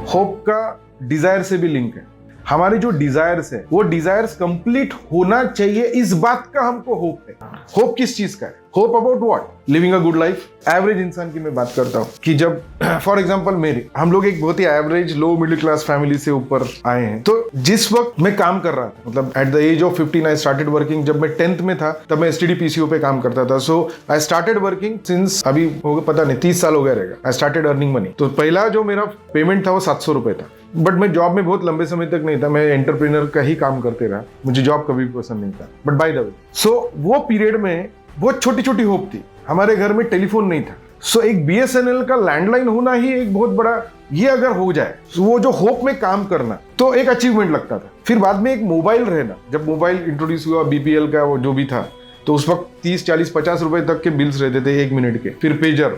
Hope का Dzire से भी लिंक है। हमारे जो डिजायर्स है वो डिजायर्स कंप्लीट होना चाहिए, इस बात का हमको होप है। होप किस चीज का है? Hope about what? Living a good life. Average इंसान की मैं बात करता हूँ कि जब फॉर एग्जांपल हम लोग एक बहुत ही average low middle class family से ऊपर आए हैं, तो जिस वक्त मैं काम कर रहा था, मतलब at the age of 15 I started working. जब मैं 10th में था तब मैं एसटीडी पीसीओ पे काम करता था। सो आई स्टार्टेड वर्किंग सिंस, अभी हो गया पता नहीं 30 साल हो गया रहेगा। I started earning money. तो पहला जो मेरा पेमेंट था वो 700 रुपए था। बट मैं जॉब में बहुत लंबे समय तक नहीं था, मैं एंटरप्रेन्योर का ही काम करते रहा। मुझे जॉब कभी भी पसंद नहीं था। बट बाय द वे, सो वो पीरियड में बहुत छोटी छोटी होप थी। हमारे घर में टेलीफोन नहीं था। सो एक बीएसएनएल का लैंडलाइन होना ही एक बहुत बड़ा, ये अगर हो जाए तो वो जो होप में काम करना तो एक अचीवमेंट लगता था। फिर बाद में एक मोबाइल रहना, जब मोबाइल इंट्रोड्यूस हुआ, बीपीएल का वो जो भी था, तो उस वक्त 30, 40, 50 रुपए तक के बिल्स रहते थे 1 मिनट के। फिर पेजर,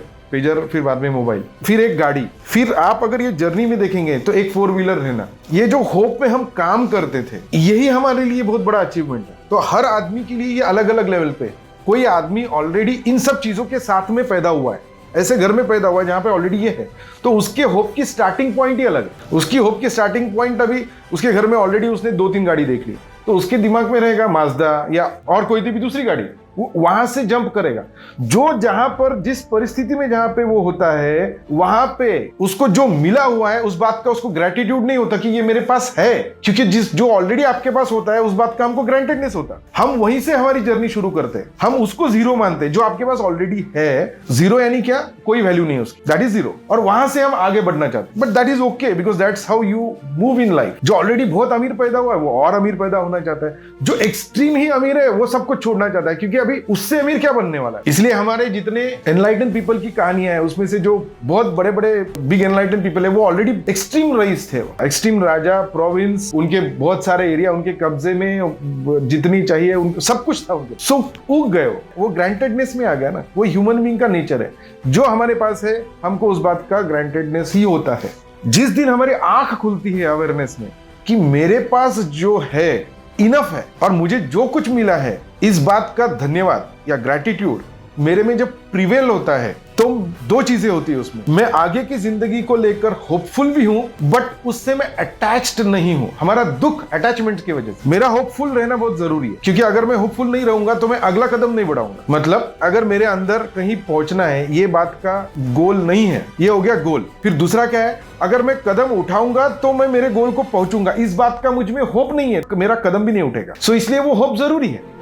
फिर बाद में मोबाइल, फिर एक गाड़ी। फिर आप अगर ये जर्नी में देखेंगे तो एक 4 व्हीलर रहना। ये जो होप में हम काम करते थे, यही हमारे लिए बहुत बड़ा अचीवमेंट है। तो हर आदमी के लिए ये अलग अलग लेवल पे, कोई आदमी ऑलरेडी इन सब चीजों के साथ में पैदा हुआ है, ऐसे घर में पैदा हुआ है जहां पे ऑलरेडी ये है, तो उसके होप की स्टार्टिंग पॉइंट ही अलग है। उसकी होप की स्टार्टिंग पॉइंट, अभी उसके घर में ऑलरेडी उसने 2-3 गाड़ी देख ली, तो उसके दिमाग में रहेगा माजदा या और कोई भी दूसरी गाड़ी, वो वहां से जंप करेगा। जो जहां पर जिस परिस्थिति में जहां पे वो होता है, वहां पे उसको जो मिला हुआ है उस बात का उसको ग्रेटिट्यूड नहीं होता कि ये मेरे पास है, क्योंकि जो ऑलरेडी आपके पास होता है उस बात का हमको ग्रांटेडनेस होता है। हम वहीं से हमारी जर्नी शुरू करते हैं। हम उसको जीरो मानते हैं, जो आपके पास ऑलरेडी है। जीरो यानी क्या? कोई वैल्यू नहीं है उसकी, दैट इज जीरो। और वहां से हम आगे बढ़ना चाहते हैं, but that is okay, because that's how you move in life. जो ऑलरेडी बहुत अमीर पैदा हुआ है वो और अमीर पैदा होना चाहता है। जो एक्सट्रीम ही अमीर है वो सब कुछ छोड़ना चाहता है, क्योंकि अभी उससे अमीर क्या बनने वाला है। इसलिए हमारे जितने एनलाइटन पीपल की कहानियां है, उसमें से जो बहुत बड़े बड़े बिग एनलाइटन पीपल है, वो ऑलरेडी एक्सट्रीम रईस थे। एक्सट्रीम राजा, प्रोविंस, उनके बहुत सारे एरिया उनके कब्जे में, जितनी चाहिए उनको सब कुछ था उनके। सो उग गए वो ग्रांटेडनेस में आ गया ना। वो ह्यूमन बीइंग का नेचर है। जो हमारे पास है हमको उस बात का ग्रांटेडनेस ही होता है। जिस दिन हमारी आंख खुलती है अवेयरनेस में कि मेरे पास जो है इनफ है और मुझे जो कुछ मिला है, इस बात का धन्यवाद या ग्रैटिट्यूड मेरे में जब प्रिवेल होता है, तो 2 चीजें होती है उसमें। मैं आगे की जिंदगी को लेकर होपफुल भी हूं, बट उससे मैं अटैच्ड नहीं हूं। हमारा दुख अटैचमेंट की वजह से। मेरा होपफुल रहना बहुत जरूरी है, क्योंकि अगर मैं होपफुल नहीं रहूंगा तो मैं अगला कदम नहीं बढ़ाऊंगा। मतलब अगर मेरे अंदर कहीं पहुंचना है, ये बात का गोल नहीं है, ये हो गया गोल। फिर दूसरा क्या है? अगर मैं कदम उठाऊंगा तो मैं मेरे गोल को पहुंचूंगा, इस बात का मुझ में होप नहीं है, मेरा कदम भी नहीं उठेगा। सो इसलिए वो होप जरूरी है।